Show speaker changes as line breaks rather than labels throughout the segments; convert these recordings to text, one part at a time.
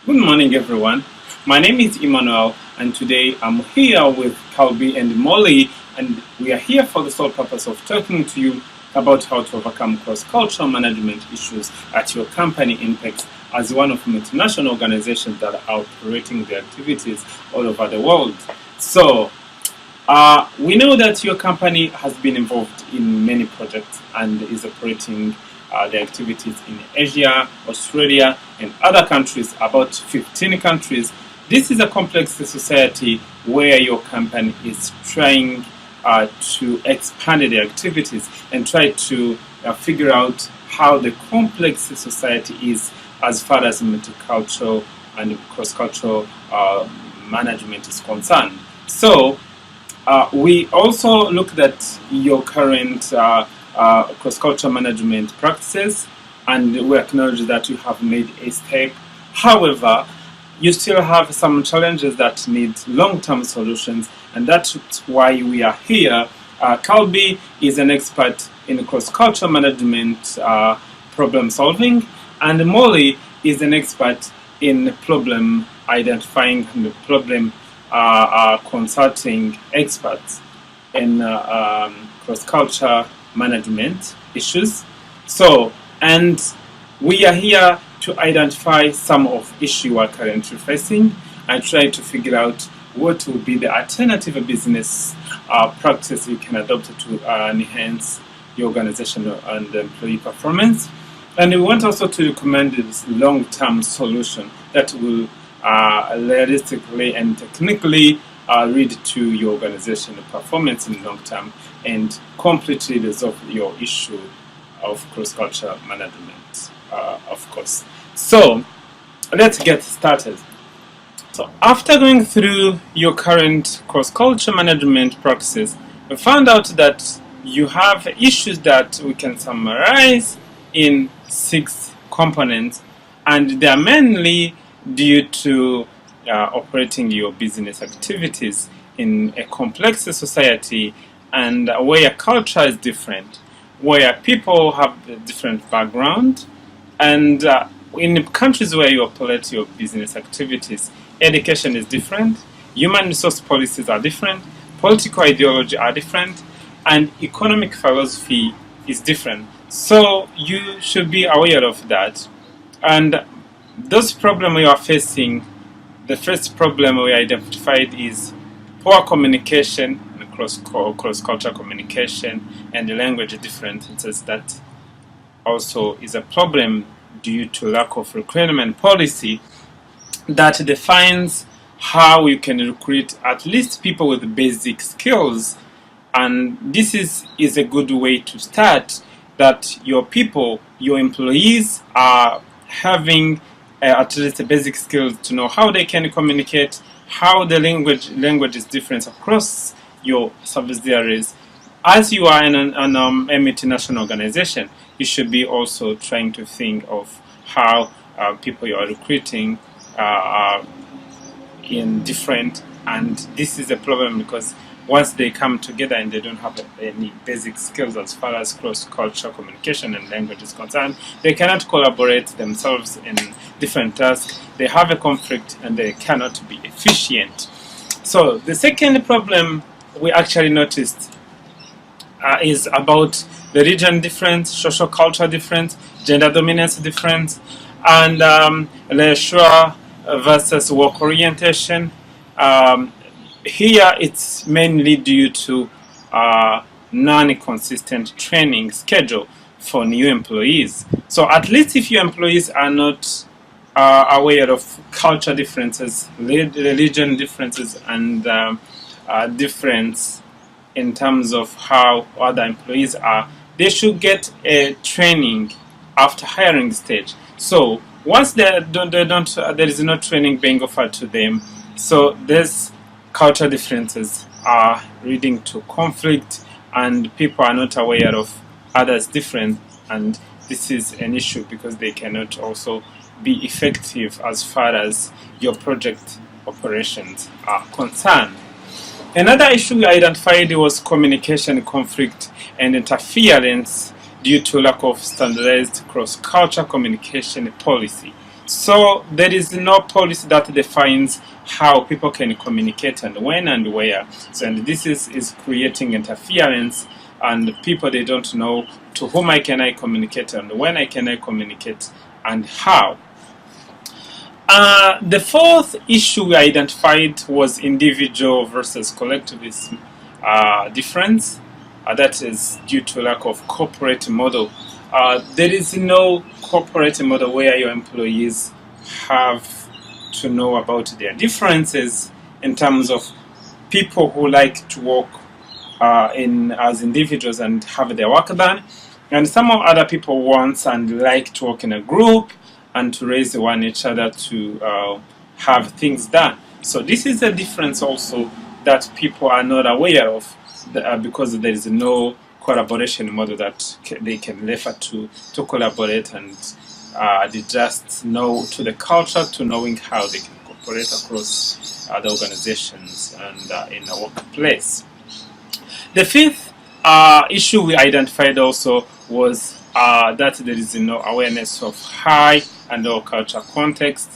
Good morning, everyone. My name is Emmanuel, and today I'm here with Calbi and Molly, and we are here for the sole purpose of talking to you about how to overcome cross-cultural management issues at your company INPEX as one of multinational organizations that are operating their activities all over the world. We know that your company has been involved in many projects and is operating the activities in Asia, Australia, and other countries, about 15 countries. This is a complex society where your company is trying to expand their activities and try to figure out how the complex society is as far as multicultural and cross-cultural management is concerned. We also looked at your current cross-cultural management practices, and we acknowledge that you have made a step. However, you still have some challenges that need long-term solutions, and that's why we are here. Calbi is an expert in cross-cultural management problem solving, and Molly is an expert in problem identifying and problem consulting experts in cross-culture management issues. And we are here to identify some of issues we are currently facing and try to figure out what will be the alternative business practice you can adopt to enhance your organizational and employee performance. And we want also to recommend this long-term solution that will realistically and technically lead to your organizational performance in the long term and completely resolve your issue of cross-cultural management, of course. So let's get started. So after going through your current cross-cultural management practices, we found out that you have issues that we can summarize in 6 components, and they are mainly due to operating your business activities in a complex society and where culture is different, where people have a different background, and in countries where you operate your business activities, education is different, human resource policies are different, political ideology are different, and economic philosophy is different. So you should be aware of that. And those problems we are facing, the first problem we identified is poor communication and cross-cultural communication, and the language differences. That also is a problem due to lack of recruitment policy that defines how you can recruit at least people with basic skills. And this is a good way to start, that your people, your employees are having at least the basic skills to know how they can communicate, how the language is different across your subsidiaries. As you are in a multinational organization, you should be also trying to think of how people you are recruiting are in different, and this is a problem because once they come together and they don't have any basic skills as far as cross-cultural communication and language is concerned, they cannot collaborate themselves in different tasks. They have a conflict and they cannot be efficient. So the second problem we actually noticed is about the region difference, social culture difference, gender dominance difference, and leisure versus work orientation. Here it's mainly due to non-consistent training schedule for new employees. So at least if your employees are not aware of culture differences, religion differences, and difference in terms of how other employees are, they should get a training after hiring stage. So once there is no training being offered to them, so there's cultural differences are leading to conflict, and people are not aware of others different, and this is an issue because they cannot also be effective as far as your project operations are concerned. Another issue we identified was communication conflict and interference due to lack of standardized cross-cultural communication policy. So there is no policy that defines how people can communicate and when and where. So and this is creating interference, and people they don't know to whom I communicate and when I communicate and how. The fourth issue we identified was individual versus collectivism difference. That is due to lack of corporate model. There is no corporate model where your employees have to know about their differences in terms of people who like to work in as individuals and have their work done, and some of other people want and like to work in a group and to raise one each other to have things done. So this is a difference also that people are not aware of because there is no collaboration model that they can refer to collaborate and they just know to the culture to knowing how they can cooperate across the organizations and in a workplace. The fifth issue we identified also was that there is no awareness of high and low culture context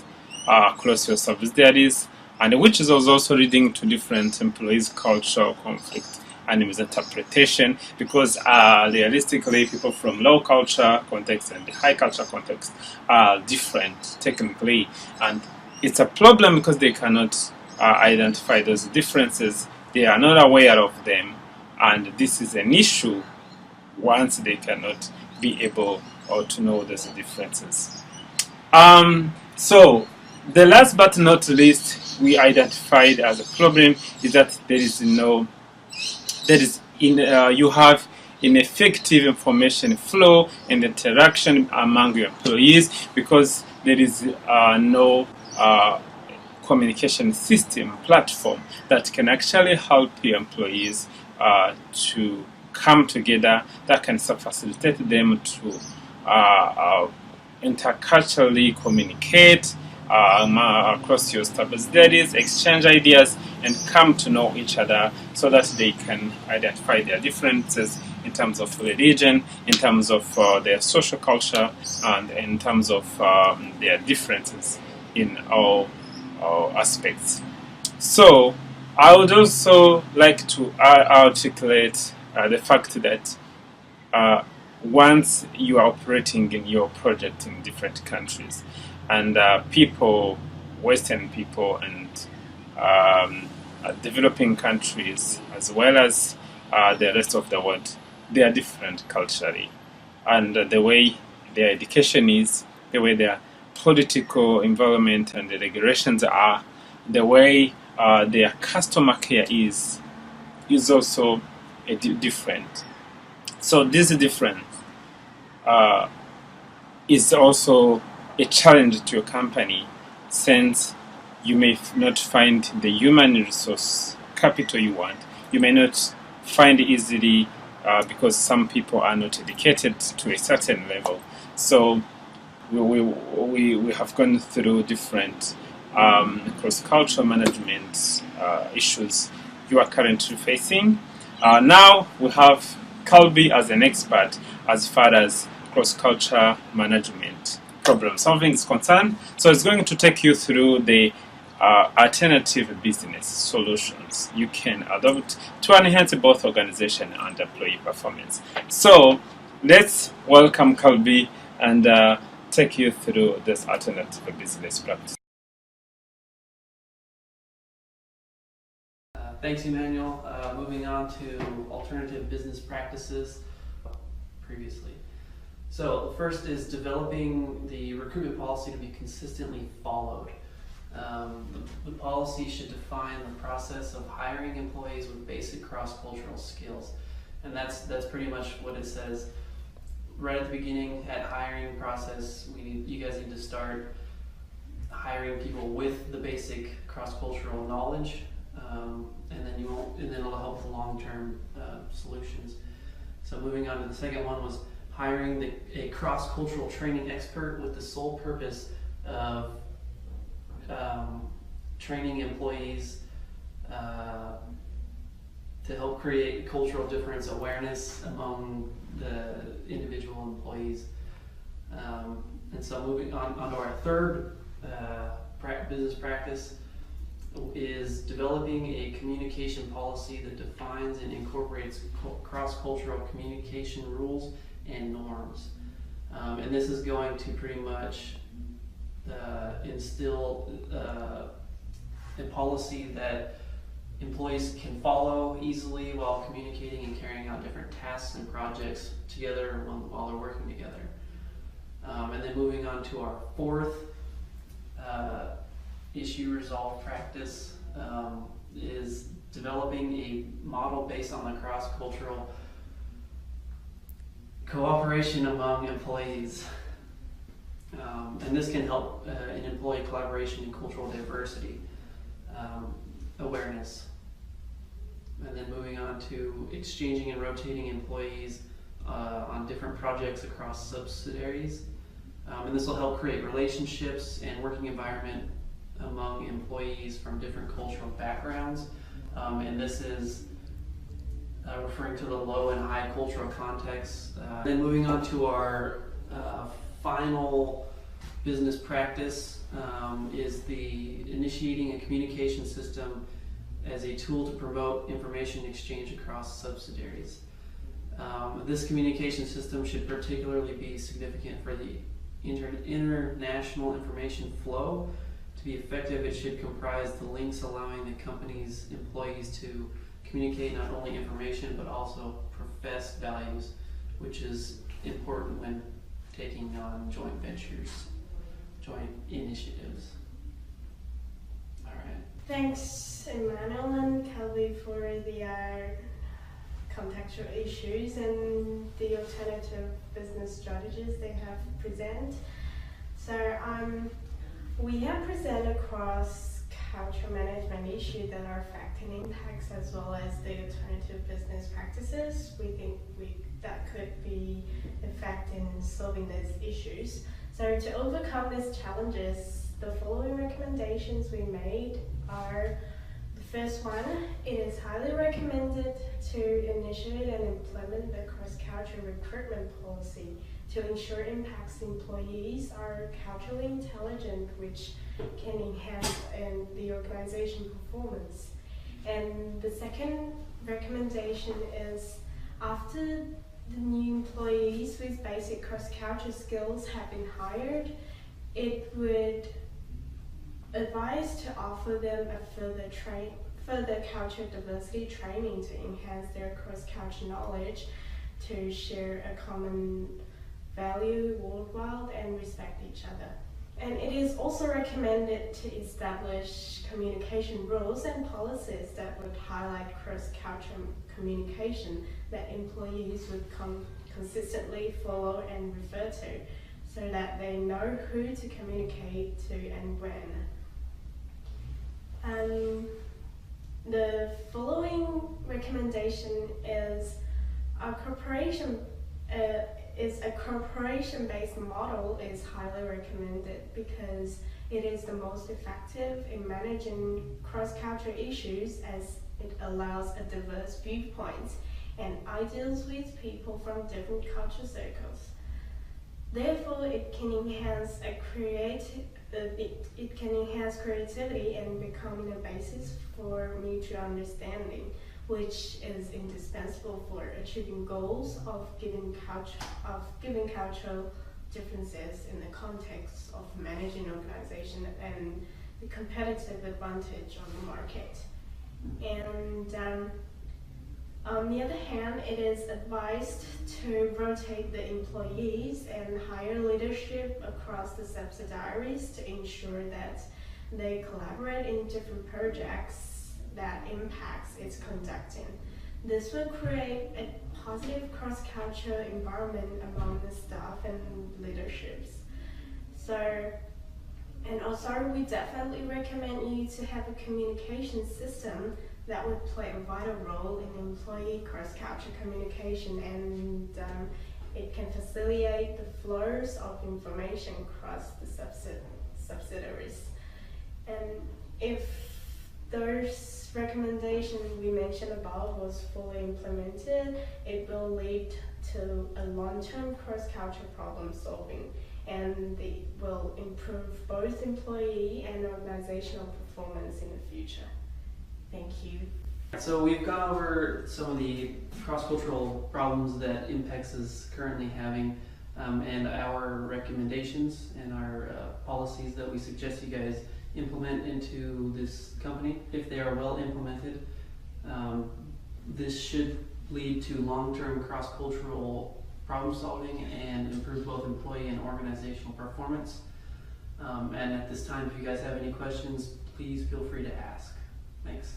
across your subsidiaries, and which is also leading to different employees' cultural conflict and misinterpretation because realistically people from low culture context and high culture context are different technically, and it's a problem because they cannot identify those differences. They are not aware of them, and this is an issue once they cannot be able or to know those differences. So the last but not least we identified as a problem is that you have ineffective information flow and interaction among your employees because there is no communication system platform that can actually help your employees to come together, that can facilitate them to interculturally communicate across your subsidiaries, exchange ideas, and come to know each other so that they can identify their differences in terms of religion, in terms of their social culture, and in terms of their differences in all aspects. So I would also like to articulate the fact that once you are operating in your project in different countries, and people, Western people, and developing countries, as well as the rest of the world, they are different culturally, and the way their education is, the way their political environment and the regulations are, the way their customer care is also different. So this difference is also a challenge to your company, since you may not find the human resource capital you want. You may not find it easily because some people are not educated to a certain level. So we have gone through different cross-cultural management issues you are currently facing. Now we have Calbi as an expert as far as cross-culture management problem solving is concerned. So it's going to take you through the alternative business solutions you can adopt to enhance both organization and employee performance. So let's welcome Calbi and take you through this alternative business practice.
Thanks, Emmanuel. Moving on to alternative business practices previously. So the first is developing the recruitment policy to be consistently followed. The policy should define the process of hiring employees with basic cross-cultural skills. And that's pretty much what it says right at the beginning. At hiring process, you guys need to start hiring people with the basic cross-cultural knowledge, and then it'll help with long-term solutions. So moving on to the second one was hiring a cross-cultural training expert with the sole purpose of training employees to help create cultural difference awareness among the individual employees. And so moving on to our third business practice is developing a communication policy that defines and incorporates cross-cultural communication rules and norms. And this is going to pretty much instill a policy that employees can follow easily while communicating and carrying out different tasks and projects together while they're working together. And then moving on to our fourth issue resolve practice is developing a model based on the cross-cultural cooperation among employees. And this can help in employee collaboration and cultural diversity awareness. And then moving on to exchanging and rotating employees on different projects across subsidiaries. And this will help create relationships and working environment among employees from different cultural backgrounds. And this is referring to the low and high cultural contexts. Then moving on to our final business practice is the initiating a communication system as a tool to promote information exchange across subsidiaries. This communication system should particularly be significant for the international information flow. To be effective, it should comprise the links allowing the company's employees to communicate not only information but also profess values, which is important when taking on joint ventures, joint initiatives. All right.
Thanks, Emmanuel and Kelly, for the contextual issues and the alternative business strategies they have presented. So we have presented cross-cultural management issues that are affecting INPEX as well as the alternative business practices. We think that could be effective in solving these issues. So to overcome these challenges, the following recommendations we made are: the first one, it is highly recommended to initiate and implement the cross-cultural recruitment policy to ensure INPEX employees are culturally intelligent, which can enhance the organization performance. And the second recommendation is, after the new employees with basic cross-cultural skills have been hired, it would advise to offer them a further cultural diversity training to enhance their cross-cultural knowledge, to share a common value worldwide and respect each other. And it is also recommended to establish communication rules and policies that would highlight cross-cultural communication that employees would consistently follow and refer to, so that they know who to communicate to and when. The following recommendation is a cooperation-based model is highly recommended because it is the most effective in managing cross-cultural issues, as it allows a diverse viewpoint and ideals with people from different culture circles. Therefore, it can enhance creativity and becoming a basis for mutual understanding, which is indispensable for achieving goals of giving cultural differences in the context of managing organization and the competitive advantage on the market. And on the other hand, it is advised to rotate the employees and hire leadership across the subsidiaries to ensure that they collaborate in different projects that INPEX is conducting. This will create a positive cross-cultural environment among the staff and leaderships. And also, we definitely recommend you to have a communication system that would play a vital role in employee cross-cultural communication, and it can facilitate the flows of information across the subsidiaries. And if those recommendations we mentioned above was fully implemented, it will lead to a long-term cross-cultural problem solving, and they will improve both employee and organizational performance in the future. Thank you.
So we've gone over some of the cross-cultural problems that INPEX is currently having, and our recommendations and our policies that we suggest you guys implement into this company. If they are well implemented, this should lead to long-term cross-cultural problem solving and improve both employee and organizational performance. And at this time, if you guys have any questions, please feel free to ask. Thanks.